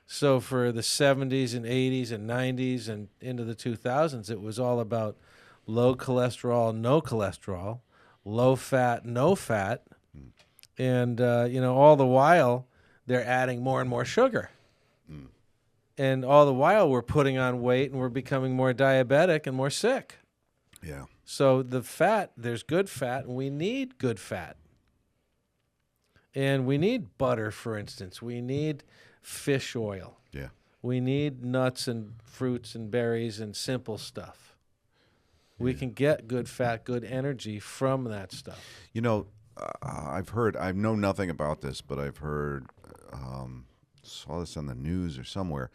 S2: So for the 70s and 80s and 90s and into the 2000s, it was all about low cholesterol, no cholesterol, low fat, no fat. And, all the while, they're adding more and more sugar. And all the while, we're putting on weight and we're becoming more diabetic and more sick.
S1: Yeah.
S2: So the fat, there's good fat, and we need good fat. And we need butter, for instance. We need fish oil.
S1: Yeah.
S2: We need nuts and fruits and berries and simple stuff. We can get good fat, good energy from that stuff.
S1: I know nothing about this, but I've heard, saw this on the news or somewhere.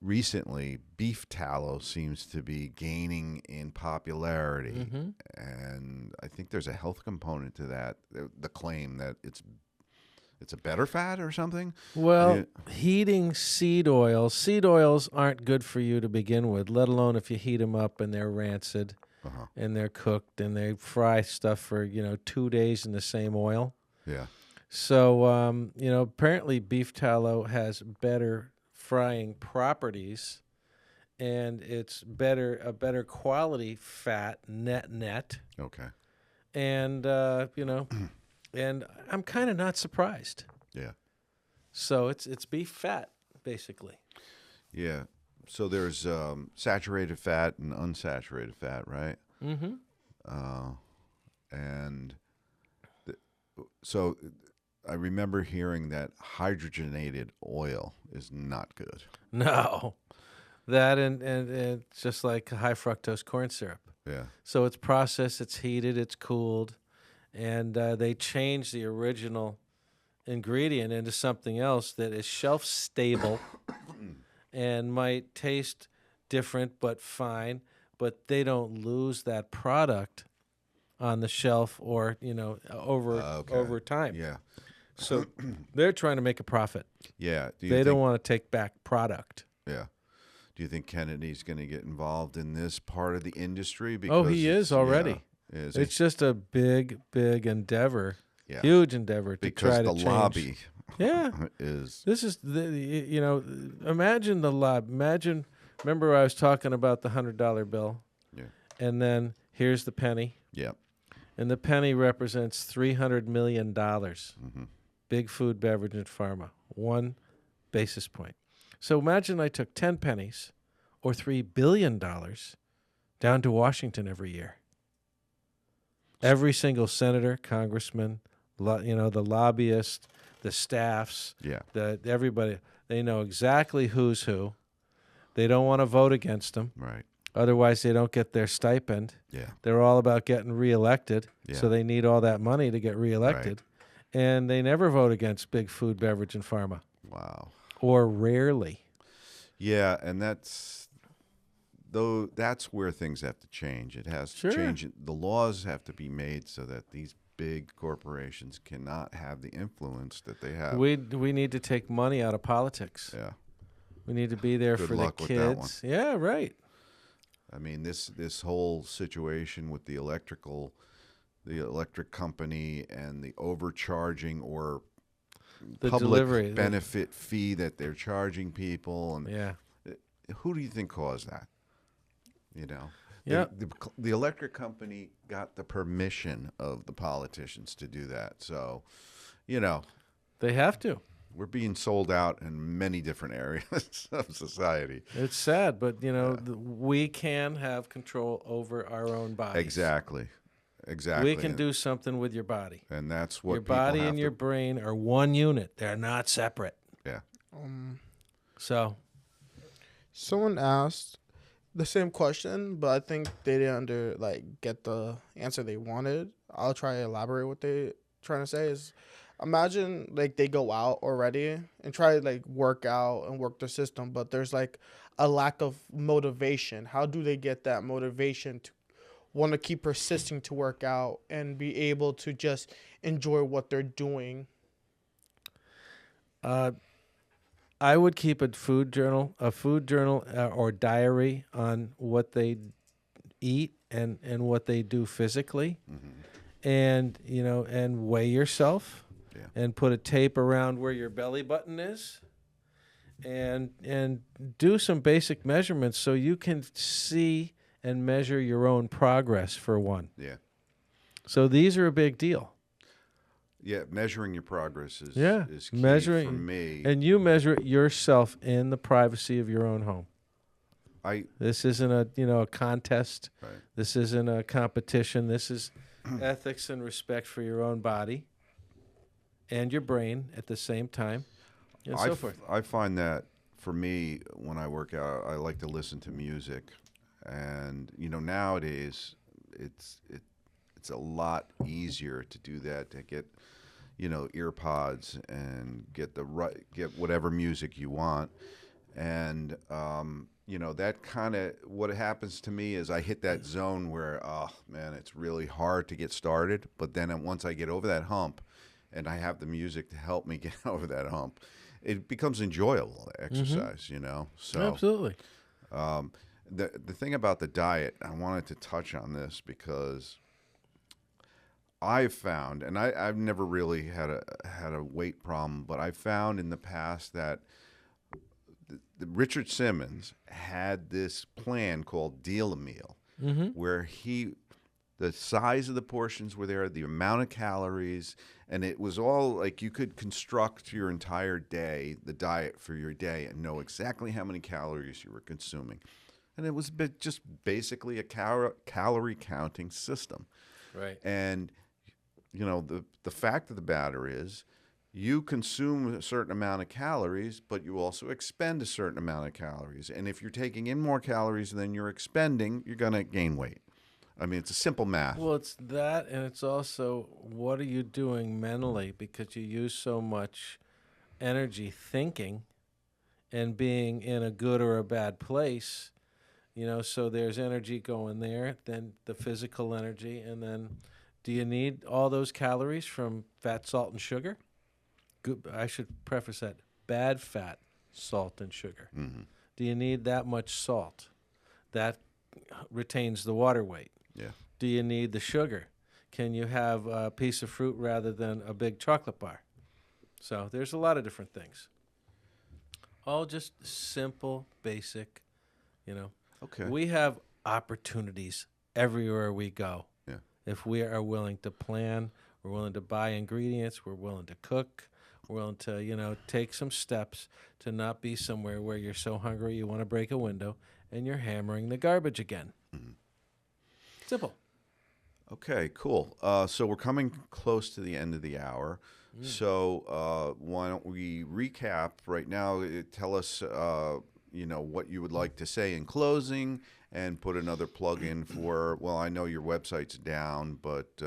S1: Recently, beef tallow seems to be gaining in popularity, and I think there's a health component to that. The claim that it's a better fat or something.
S2: Well, heating seed oils aren't good for you to begin with, let alone if you heat them up and they're rancid and they're cooked and they fry stuff for 2 days in the same oil.
S1: Yeah.
S2: So apparently beef tallow has better frying properties, and it's a better quality fat net.
S1: Okay.
S2: And and I'm kind of not surprised.
S1: Yeah.
S2: So it's beef fat basically.
S1: Yeah. So there's saturated fat and unsaturated fat, right?
S2: Mm-hmm.
S1: So I remember hearing that hydrogenated oil is not good.
S2: No, that and it's just like high fructose corn syrup.
S1: Yeah.
S2: So it's processed, it's heated, it's cooled, and they change the original ingredient into something else that is shelf stable and might taste different but fine, but they don't lose that product on the shelf or over time.
S1: Yeah.
S2: So they're trying to make a profit.
S1: Yeah.
S2: They don't want to take back product.
S1: Yeah. Do you think Kennedy's going to get involved in this part of the industry? Because
S2: He is already.
S1: Yeah. Is
S2: It's just a big endeavor,
S1: Yeah.
S2: huge endeavor to try to
S1: the
S2: change.
S1: lobby
S2: Yeah,
S1: is.
S2: this is imagine the lobby. Remember I was talking about the $100 bill,
S1: Yeah.
S2: and then here's the penny,
S1: Yeah.
S2: and the penny represents $300 million.
S1: Mm-hmm.
S2: Big food, beverage, and pharma, 1 basis point. So imagine I took 10 pennies, or $3 billion, down to Washington every year. Every single senator, congressman, the lobbyist, the staffs,
S1: Yeah.
S2: everybody, they know exactly who's who. They don't want to vote against them.
S1: Right.
S2: Otherwise, they don't get their stipend.
S1: Yeah.
S2: They're all about getting reelected,
S1: Yeah.
S2: so they need all that money to get reelected.
S1: Right.
S2: And they never vote against big food, beverage, and pharma,
S1: Wow.
S2: or rarely.
S1: Yeah, and that's where things have to change. It has
S2: Sure.
S1: to change. The laws have to be made so that these big corporations cannot have the influence that they have.
S2: We need to take money out of politics.
S1: Yeah.
S2: We need to be there
S1: Good
S2: for the
S1: luck with that one.
S2: kids. Yeah, right.
S1: I mean, this whole situation with the electric company and the overcharging or
S2: The
S1: public
S2: delivery
S1: benefit fee that they're charging people, and
S2: Yeah.
S1: who do you think caused that? You know,
S2: Yeah.
S1: the electric company got the permission of the politicians to do that. So, you know,
S2: They have to.
S1: we're being sold out in many different areas of society.
S2: It's sad, but we can have control over our own bodies.
S1: Exactly.
S2: We can do something with your body.
S1: And that's what
S2: Your
S1: people
S2: body
S1: have
S2: and your brain are one unit. They're not separate.
S1: Yeah.
S2: So,
S3: Someone asked the same question, but I think they didn't get the answer they wanted. I'll try to elaborate what they trying to say is, imagine they go out already and try to work out and work the system, but there's a lack of motivation. How do they get that motivation to want to keep persisting to work out and be able to just enjoy what they're doing?
S2: I would keep a food journal or diary on what they eat and what they do physically, and and weigh yourself, and put a tape around where your belly button is, and do some basic measurements so you can see and measure your own progress for one.
S1: Yeah.
S2: So these are a big deal.
S1: Yeah, measuring your progress is key
S2: measuring
S1: for me.
S2: And you measure it yourself in the privacy of your own home. This isn't a contest.
S1: Right.
S2: This isn't a competition. This is ethics and respect for your own body and your brain at the same time, and so forth.
S1: I find that for me, when I work out, I like to listen to music, and nowadays it's a lot easier to do that, to get ear pods and get whatever music you want, and that kind of, what happens to me is I hit that zone where, oh man, it's really hard to get started, but then once I get over that hump and I have the music to help me get over that hump, it becomes enjoyable to exercise. So
S2: Absolutely.
S1: The thing about the diet, I wanted to touch on this because I've found, and I've never really had a weight problem, but I found in the past that the Richard Simmons had this plan called Deal a Meal, where the size of the portions were there, the amount of calories, and it was all you could construct your entire day, the diet for your day, and know exactly how many calories you were consuming. And it was just basically a calorie counting system.
S2: Right.
S1: And the fact of the matter is, you consume a certain amount of calories, but you also expend a certain amount of calories. And if you're taking in more calories than you're expending, you're going to gain weight. I mean, it's a simple math.
S2: Well, it's that, and it's also what are you doing mentally, because you use so much energy thinking and being in a good or a bad place. So there's energy going there, then the physical energy, and then do you need all those calories from fat, salt, and sugar? Good. I should preface that. Bad fat, salt, and sugar.
S1: Mm-hmm.
S2: Do you need that much salt? That retains the water weight.
S1: Yeah.
S2: Do you need the sugar? Can you have a piece of fruit rather than a big chocolate bar? So there's a lot of different things. All just simple, basic,
S1: Okay.
S2: We have opportunities everywhere we go.
S1: Yeah.
S2: If we are willing to plan, we're willing to buy ingredients, we're willing to cook, we're willing to, take some steps to not be somewhere where you're so hungry you want to break a window and you're hammering the garbage again.
S1: Mm-hmm.
S2: Simple.
S1: Okay, cool. So we're coming close to the end of the hour. So why don't we recap right now? Tell us, what you would like to say in closing, and put another plug in for. Well, I know your website's down, but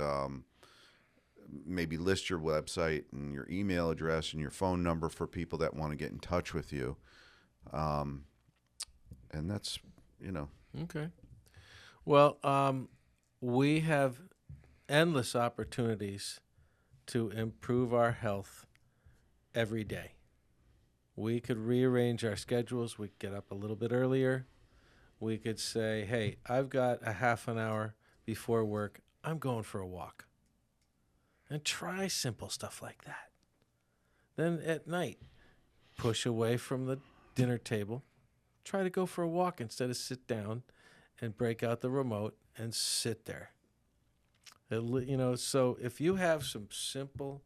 S1: maybe list your website and your email address and your phone number for people that want to get in touch with you. And that's,
S2: Okay. Well, we have endless opportunities to improve our health every day. We could rearrange our schedules. We could get up a little bit earlier. We could say, hey, I've got a half an hour before work. I'm going for a walk. And try simple stuff like that. Then at night, push away from the dinner table. Try to go for a walk instead of sit down and break out the remote and sit there. So if you have some simple,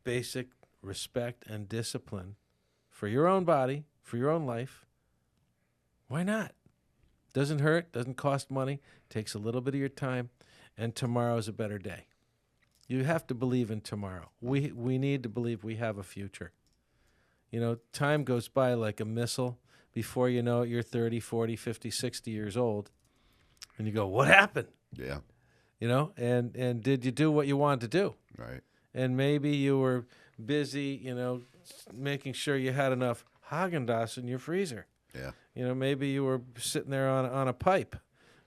S2: basic respect and discipline for your own body, for your own life, why not? Doesn't hurt, doesn't cost money, takes a little bit of your time, and tomorrow's a better day. You have to believe in tomorrow. We need to believe we have a future. Time goes by like a missile. Before you know it, you're 30, 40, 50, 60 years old. And you go, what happened?
S1: yeah,
S2: And did you do what you wanted to do?
S1: right.
S2: And maybe you were busy, making sure you had enough Haagen-Dazs in your freezer.
S1: Yeah,
S2: Maybe you were sitting there on a pipe.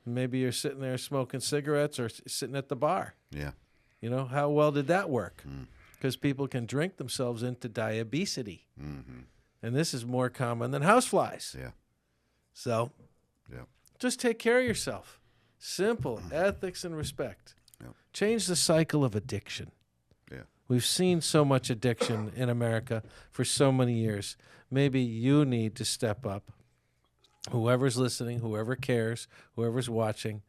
S2: Maybe you're sitting there smoking cigarettes or sitting at the bar.
S1: yeah.
S2: How well did that work? Because people can drink themselves into diabetes.
S1: Mm-hmm.
S2: And this is more common than houseflies.
S1: Yeah,
S2: So
S1: yeah.
S2: just take care of yourself. Simple ethics and respect.
S1: Yeah.
S2: Change the cycle of addiction.
S1: Yeah.
S2: We've seen so much addiction in America for so many years. Maybe you need to step up. Whoever's listening, whoever cares, whoever's watching,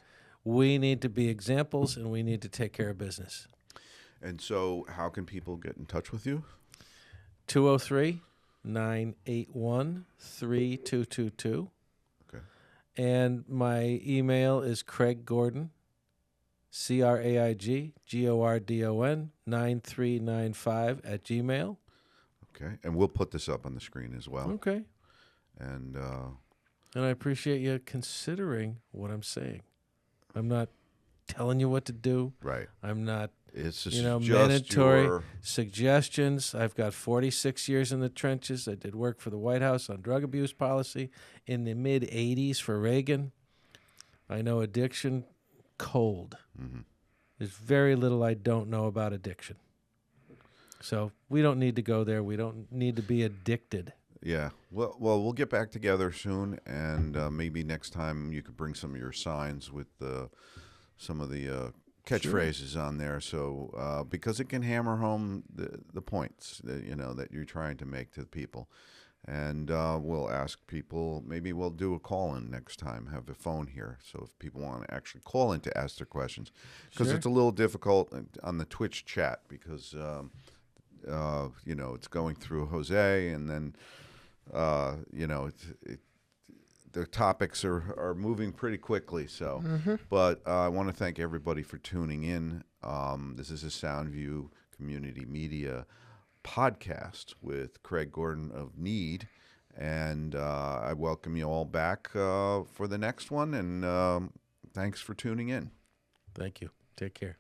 S2: we need to be examples, and we need to take care of business.
S1: And so how can people get in touch with you?
S2: 203-981-3222.
S1: Okay.
S2: And my email is Craig Gordon, CraigGordon 9395 @gmail.
S1: Okay. And we'll put this up on the screen as well.
S2: Okay.
S1: And
S2: And I appreciate you considering what I'm saying. I'm not telling you what to do.
S1: right.
S2: I'm not,
S1: It's just,
S2: mandatory
S1: your,
S2: suggestions. I've got 46 years in the trenches. I did work for the White House on drug abuse policy in the mid-'80s for Reagan. I know addiction cold.
S1: Mhm.
S2: There's very little I don't know about addiction. So we don't need to go there. We don't need to be addicted.
S1: Yeah. Well, we'll get back together soon, and maybe next time you could bring some of your signs with some of the catchphrases on there. So because it can hammer home the points that you're trying to make to the people, and we'll ask people. Maybe we'll do a call-in next time. Have a phone here, so if people want to actually call in to ask their questions, because
S2: Sure.
S1: it's a little difficult on the Twitch chat because it's going through Jose, and then the topics are moving pretty quickly. So, but I want to thank everybody for tuning in. This is a Soundview Community Media podcast with Craig Gordon of NEAD, and I welcome you all back for the next one. And thanks for tuning in.
S2: Thank you. Take care.